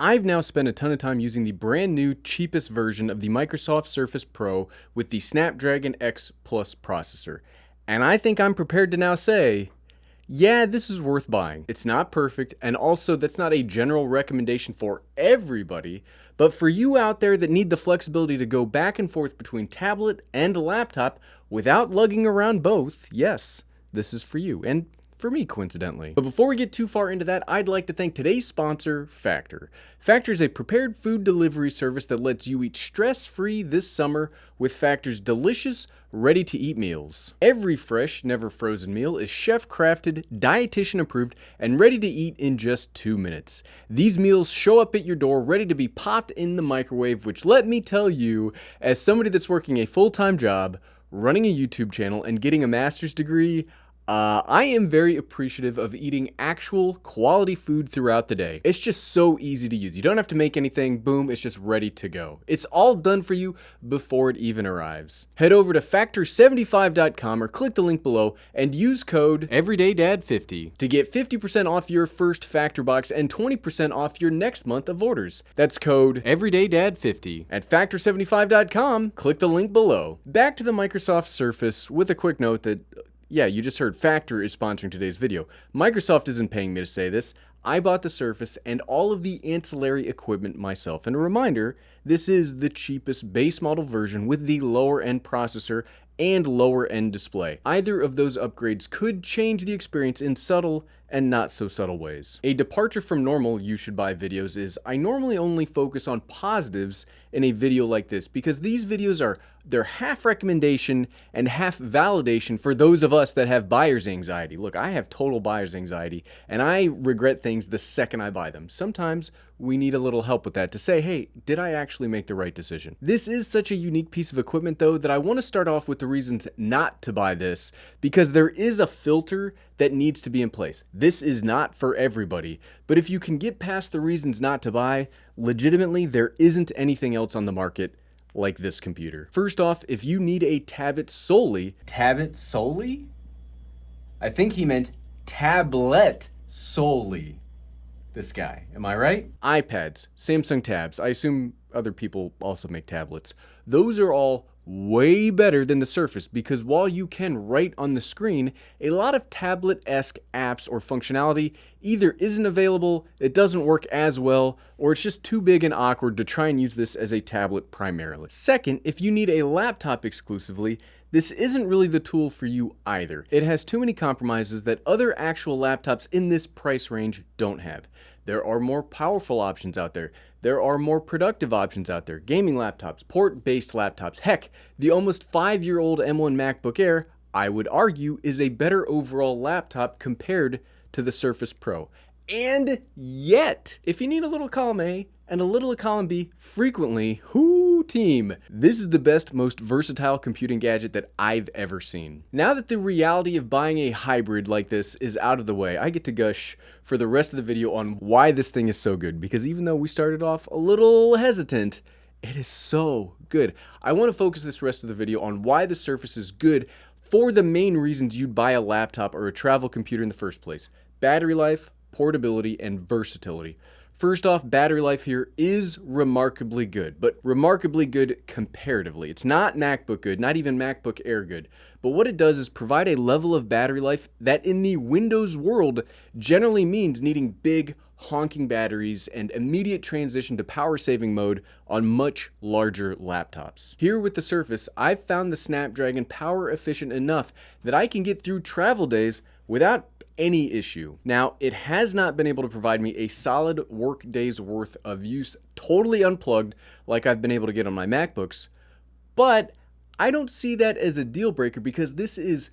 I've now spent a ton of time using the brand new, cheapest version of the Microsoft Surface Pro with the Snapdragon X Plus processor. And I think I'm prepared to now say, yeah, this is worth buying. It's not perfect, and also that's not a general recommendation for everybody, but for you out there that need the flexibility to go back and forth between tablet and laptop without lugging around both, yes, this is for you. And for me, coincidentally. But before we get too far into that, I'd like to thank today's sponsor, Factor. Factor is a prepared food delivery service that lets you eat stress-free this summer with Factor's delicious, ready-to-eat meals. Every fresh, never frozen meal is chef-crafted, dietitian-approved, and ready to eat in just 2 minutes. These meals show up at your door ready to be popped in the microwave, which, let me tell you, as somebody that's working a full-time job, running a YouTube channel, and getting a master's degree, I am very appreciative of eating actual quality food throughout the day. It's just so easy to use. You don't have to make anything, boom, it's just ready to go. It's all done for you before it even arrives. Head over to factor75.com or click the link below and use code EverydayDad50 to get 50% off your first Factor box and 20% off your next month of orders. That's code EverydayDad50 at factor75.com. Click the link below. Back to the Microsoft Surface with a quick note that yeah, you just heard Factor is sponsoring today's video. Microsoft isn't paying me to say this. I bought the Surface and all of the ancillary equipment myself. And a reminder, this is the cheapest base model version with the lower end processor and lower end display. Either of those upgrades could change the experience in subtle and not so subtle ways. A departure from normal you should buy videos is I normally only focus on positives in a video like this because these videos they're half recommendation and half validation for those of us that have buyer's anxiety. Look, I have total buyer's anxiety and I regret things the second I buy them. Sometimes we need a little help with that to say, hey, did I actually make the right decision? This is such a unique piece of equipment though that I want to start off with the reasons not to buy this because there is a filter that needs to be in place. This is not for everybody, but if you can get past the reasons not to buy, legitimately there isn't anything else on the market like this computer. First off, if you need a tablet solely? I think he meant tablet solely. This guy, am I right? iPads, Samsung tabs, I assume other people also make tablets. Those are all way better than the Surface because while you can write on the screen, a lot of tablet-esque apps or functionality either isn't available, it doesn't work as well, or it's just too big and awkward to try and use this as a tablet primarily. Second, if you need a laptop exclusively, this isn't really the tool for you either. It has too many compromises that other actual laptops in this price range don't have. There are more powerful options out there. There are more productive options out there. Gaming laptops, port-based laptops. Heck, the almost 5-year-old M1 MacBook Air, I would argue, is a better overall laptop compared to the Surface Pro. And yet, if you need a little column A and a little column B frequently, team, this is the best, most versatile computing gadget that I've ever seen. Now that the reality of buying a hybrid like this is out of the way, I get to gush for the rest of the video on why this thing is so good, because even though we started off a little hesitant, it is so good. I want to focus this rest of the video on why the Surface is good for the main reasons you'd buy a laptop or a travel computer in the first place: battery life, portability, and versatility. First off, battery life here is remarkably good, but remarkably good comparatively. It's not MacBook good, not even MacBook Air good, but what it does is provide a level of battery life that in the Windows world generally means needing big, honking batteries and immediate transition to power saving mode on much larger laptops. Here with the Surface, I've found the Snapdragon power efficient enough that I can get through travel days without any issue. Now, it has not been able to provide me a solid work day's worth of use totally unplugged like I've been able to get on my MacBooks, but I don't see that as a deal breaker because this is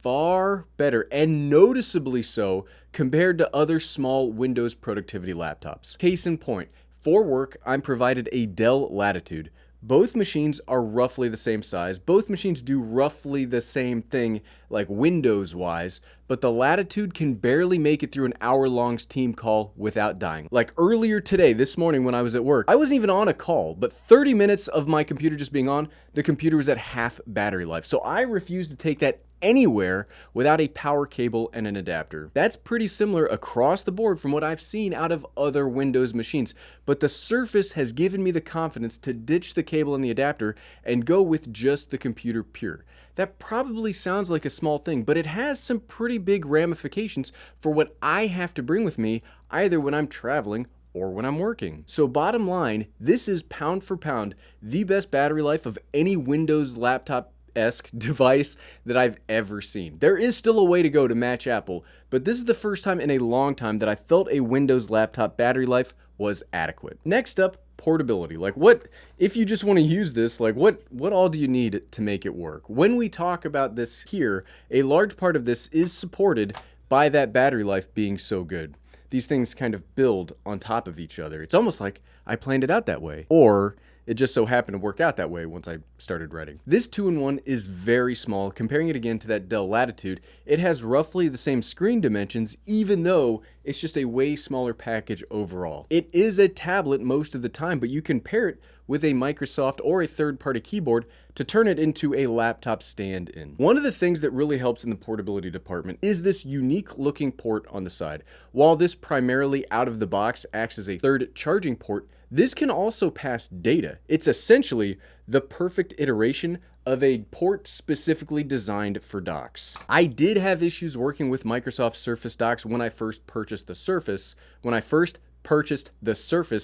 far better and noticeably so compared to other small Windows productivity laptops. Case in point, for work, I'm provided a Dell Latitude. Both machines are roughly the same size. Both machines do roughly the same thing, like Windows-wise, but the Latitude can barely make it through an hour-long Team call without dying. Like earlier today, this morning when I was at work, I wasn't even on a call, but 30 minutes of my computer just being on, the computer was at half battery life. So I refuse to take that anywhere without a power cable and an adapter. That's pretty similar across the board from what I've seen out of other Windows machines, but the Surface has given me the confidence to ditch the cable and the adapter and go with just the computer pure. That probably sounds like a small thing, but it has some pretty big ramifications for what I have to bring with me either when I'm traveling or when I'm working. So bottom line, this is pound for pound the best battery life of any Windows laptop-esque device that I've ever seen. There is still a way to go to match Apple, but this is the first time in a long time that I felt a Windows laptop battery life was adequate. Next up, portability. Like, what if you just want to use this, like what all do you need to make it work? When we talk about this here, a large part of this is supported by that battery life being so good. These things kind of build on top of each other. It's almost like I planned it out that way, or it just so happened to work out that way once I started writing. This 2-in-1 is very small. Comparing it again to that Dell Latitude, it has roughly the same screen dimensions, even though it's just a way smaller package overall. It is a tablet most of the time, but you can pair it with a Microsoft or a third-party keyboard to turn it into a laptop stand-in. One of the things that really helps in the portability department is this unique looking port on the side. While this primarily out of the box acts as a third charging port, this can also pass data. It's essentially the perfect iteration of a port specifically designed for docks. I did have issues working with Microsoft Surface docks when I first purchased the Surface.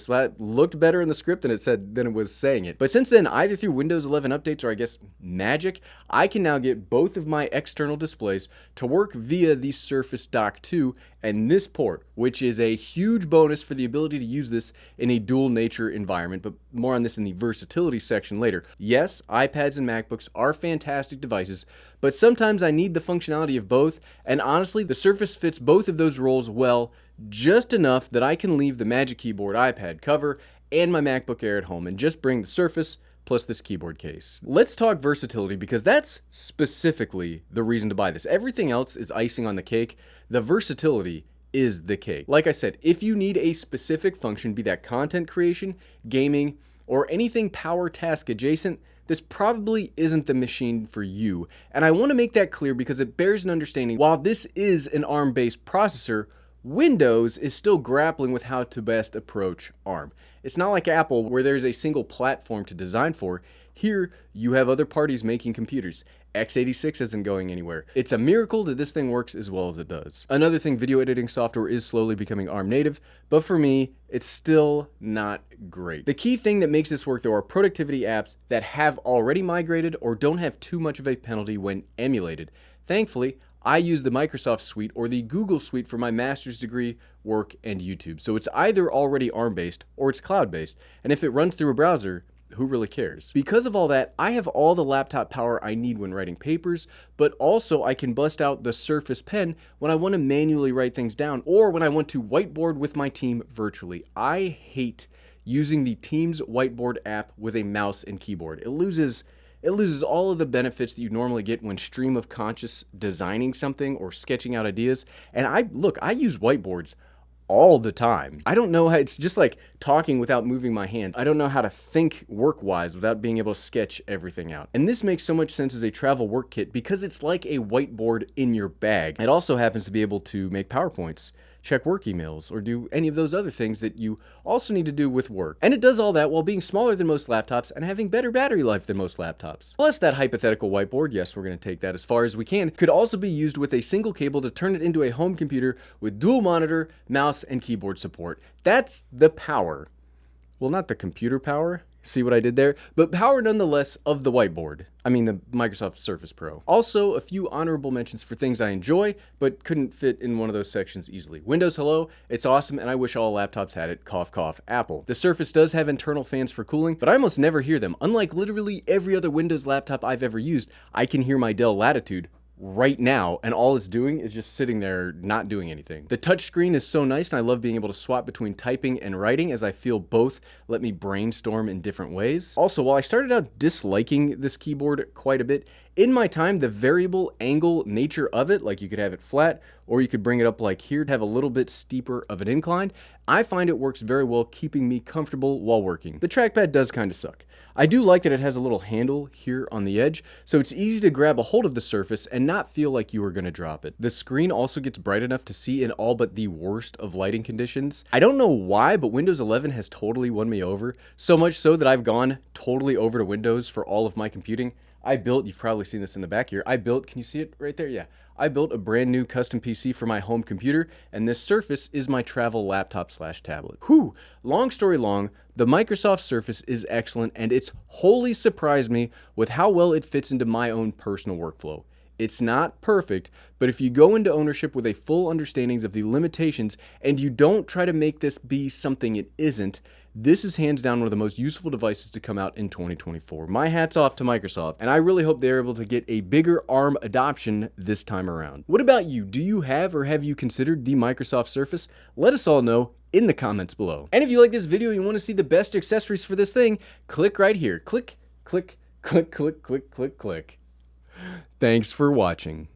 That looked better in the script than it was saying it. But since then, either through Windows 11 updates or I guess magic, I can now get both of my external displays to work via the Surface Dock 2 and this port, which is a huge bonus for the ability to use this in a dual nature environment, but more on this in the versatility section later. Yes, iPads and MacBooks are fantastic devices, but sometimes I need the functionality of both, and honestly, the Surface fits both of those roles well, just enough that I can leave the Magic Keyboard iPad cover and my MacBook Air at home and just bring the Surface plus this keyboard case. Let's talk versatility, because that's specifically the reason to buy this. Everything else is icing on the cake. The versatility is the cake. Like I said, if you need a specific function, be that content creation, gaming, or anything power task adjacent, this probably isn't the machine for you. And I want to make that clear because it bears an understanding. While this is an ARM-based processor, Windows is still grappling with how to best approach ARM. It's not like Apple where there's a single platform to design for. Here, you have other parties making computers. x86 isn't going anywhere. It's a miracle that this thing works as well as it does. Another thing, video editing software is slowly becoming ARM native, but for me, it's still not great. The key thing that makes this work, though, are productivity apps that have already migrated or don't have too much of a penalty when emulated. Thankfully, I use the Microsoft Suite or the Google Suite for my master's degree, work, and YouTube. So it's either already ARM-based or it's cloud-based. And if it runs through a browser, who really cares? Because of all that, I have all the laptop power I need when writing papers, but also I can bust out the Surface Pen when I want to manually write things down or when I want to whiteboard with my team virtually. I hate using the Teams whiteboard app with a mouse and keyboard. It loses all of the benefits that you normally get when stream of conscious designing something or sketching out ideas. And I use whiteboards all the time. I don't know how, it's just like talking without moving my hands. I don't know how to think work-wise without being able to sketch everything out. And this makes so much sense as a travel work kit because it's like a whiteboard in your bag. It also happens to be able to make PowerPoints, check work emails, or do any of those other things that you also need to do with work. And it does all that while being smaller than most laptops and having better battery life than most laptops. Plus, that hypothetical whiteboard, yes, we're going to take that as far as we can, could also be used with a single cable to turn it into a home computer with dual monitor, mouse, and keyboard support. That's the power. Well, not the computer power. See what I did there? But power nonetheless of the whiteboard. I mean the Microsoft Surface Pro. Also, a few honorable mentions for things I enjoy, but couldn't fit in one of those sections easily. Windows Hello, it's awesome and I wish all laptops had it, cough cough, Apple. The Surface does have internal fans for cooling, but I almost never hear them. Unlike literally every other Windows laptop I've ever used, I can hear my Dell Latitude right now, and all it's doing is just sitting there not doing anything. The touchscreen is so nice, and I love being able to swap between typing and writing as I feel both let me brainstorm in different ways. Also, while I started out disliking this keyboard quite a bit, In my time, the variable angle nature of it, like you could have it flat, or you could bring it up like here to have a little bit steeper of an incline, I find it works very well, keeping me comfortable while working. The trackpad does kind of suck. I do like that it has a little handle here on the edge, so it's easy to grab a hold of the surface and not feel like you are going to drop it. The screen also gets bright enough to see in all but the worst of lighting conditions. I don't know why, but Windows 11 has totally won me over, so much so that I've gone totally over to Windows for all of my computing. I built, you've probably seen this in the back here, I built, can you see it right there? Yeah. I built a brand new custom PC for my home computer, and this Surface is my travel laptop/tablet. Whew, long story long, the Microsoft Surface is excellent, and it's wholly surprised me with how well it fits into my own personal workflow. It's not perfect, but if you go into ownership with a full understanding of the limitations, and you don't try to make this be something it isn't, this is hands down one of the most useful devices to come out in 2024. My hat's off to Microsoft, and I really hope they're able to get a bigger ARM adoption this time around. What about you? Do you have or have you considered the Microsoft Surface? Let us all know in the comments below. And if you like this video and you want to see the best accessories for this thing, click right here. Click, click, click, click, click, click, click. Thanks for watching.